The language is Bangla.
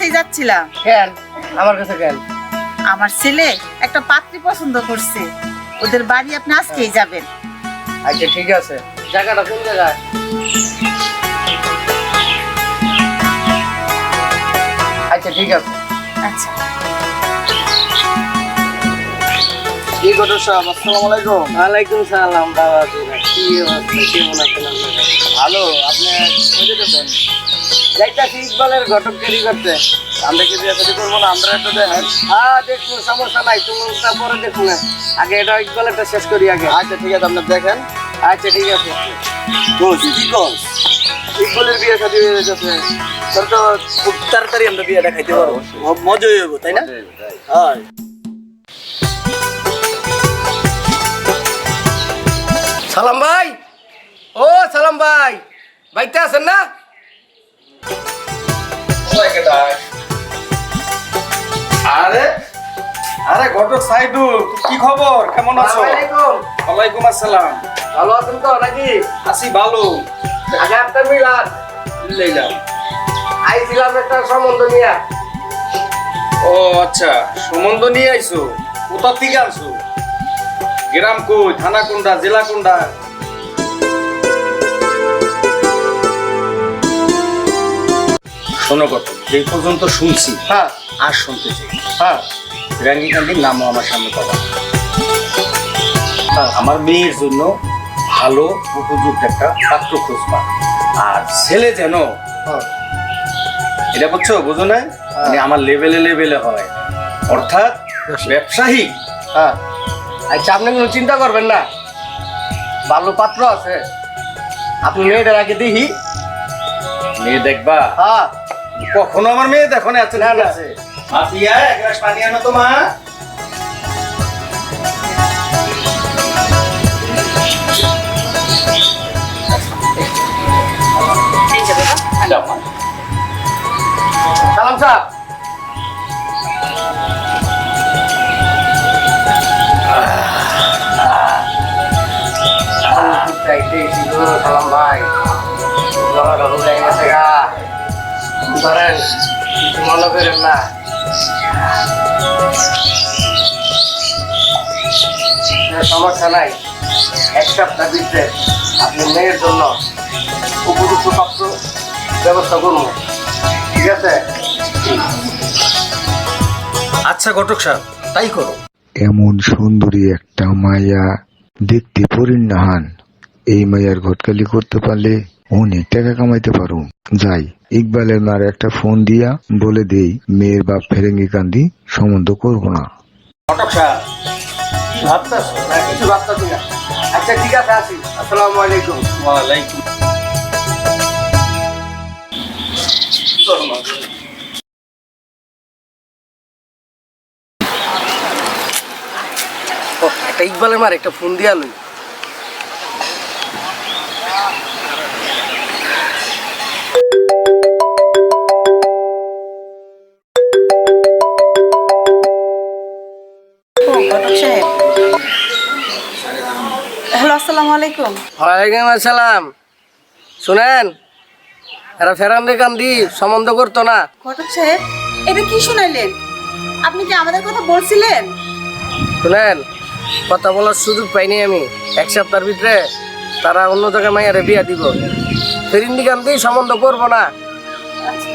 কাছেই যাচ্ছিলাম। কেন আমার কাছে কেন? আমার ছেলে একটা পাত্রী পছন্দ করছে, ওদের বাড়ি আপনি আজকেই যাবেন। আচ্ছা ঠিক আছে, জায়গাটা কোন জায়গায়? আচ্ছা ঠিক আছে। আচ্ছা। কি ঘটক সাহেব, আসসালামু আলাইকুম। ওয়ালাইকুম সালাম বাবা। কি অবস্থা, কেমন আছেন আপনারা? ভালো, আপনি কই যেতেছেন? যাইতাছি ইকবালের ঘটকগিরি করতে। আমরা কি বিয়ে শাদী করবো না? আমরা একটা দেখেন। হ্যাঁ দেখুন, সমস্যা নাই, তুমিটা পরে দেখুন, আগে এটা ইকবালেরটা শেষ করি আগে। আচ্ছা ঠিক আছে, আপনার দেখেন। আচ্ছা ঠিক আছে। কি কস? ইকবালের বিয়ে শাদী হয়ে যেতেছে, তোর তো খুব তাড়াতাড়ি আমরা বিয়েটা খাইতে পারবো, মজা হইব, তাই না? হ্যাঁ। সালাম ভাই, ও সালাম ভাই, বাইতে আছেন না? আরে আরে ঘটক সাইদুল, কি খবর, কেমন আছো? আসসালামু ওয়ালাইকুম আসসালাম। ভালো আছেন তো নাকি? আছি ভালো। আগে আপনার মিলাদ লইলাম। আইছিলাম একটা সম্বন্ধ নিয়ে। ও আচ্ছা, সম্বন্ধ নিয়ে আইছো? কোথা থেকে আনছো? গ্রাম কই, থানা কোনটা, জেলা কোনটা? শোনো ঘটক, এই পর্যন্ত শুনছি, হ্যাঁ আর শুনতে চাই। হ্যাঁ রাঙ্গি কান্দির নামও আমার সামনে পাবা। আমার মেয়ের জন্য ভালো উপযুক্ত একটা পাত্র খুঁজবা, আর ছেলে যেন, হ্যাঁ এটা বুঝছো, বুঝো না, মানে আমার লেভেলে লেভেলে হয়, অর্থাৎ ব্যবসায়িক। হ্যাঁ। আচ্ছা আপনি কোনো চিন্তা করবেন না, ভালো পাত্র আছে, আপনি মেয়েদের আগে দেখি। মেয়ে দেখবা? হ্যাঁ কখনো আমার মেয়ে দেখো না? আছে, না, ঠিক না। আছে। মাতিয়া এক গ্লাস পানি আনো তো মা। এই যে বাবা, যাও মা। সালাম সাহেব, সালাম ভাই, গেছে গা, ধরেন কিছু মনে করেন না। সমস্যা নাই, এক সপ্তাহ ভিতরে আপনি মেয়ের জন্য উপযুক্ত পাত্র ব্যবস্থা করুন, ঠিক আছে? আচ্ছা ঘটক সাহেব, তাই করো। এমন সুন্দরী একটা মায়া দেখতে পরিণাহান, এই মায়ার ঘটকালি করতে পারলে অনেক টাকা কামাইতে পারো। যাই, ইকবালের মার একটা ফোন দিয়া বলে দেই মেয়ের বাপ ফেরেঙ্গি কান্দি সম্বন্ধ করবো না। ঘটক সাহেব, কি ভাবতেছো? না কিছু ভাবতেছি না। আচ্ছা ঠিক আছে, আসি। আসসালামু আলাইকুম। ওয়ালাইকুম। একটা ইকবালের মার একটা ফোন দিয়া লই। ও ঘটক সাহেব, হ্যালো, আসসালামু আলাইকুম। ওয়ালাইকুম আসসালাম। শুনেন, এরা ফেরান্ডে কান্দি সম্বন্ধ করতো না। ঘটক সাহেব, এটা কি শুনাইলেন? আপনি কি আমাদের কথা বলছিলেন? শুনেন, কথা বলার সুযোগ পাইনি আমি। এক সপ্তাহের ভিতরে তারা অন্য জায়গায় মাইয়ারে বিয়া দিব। ফেরিন্দি কান্দি সম্বন্ধ করবো না। আচ্ছা।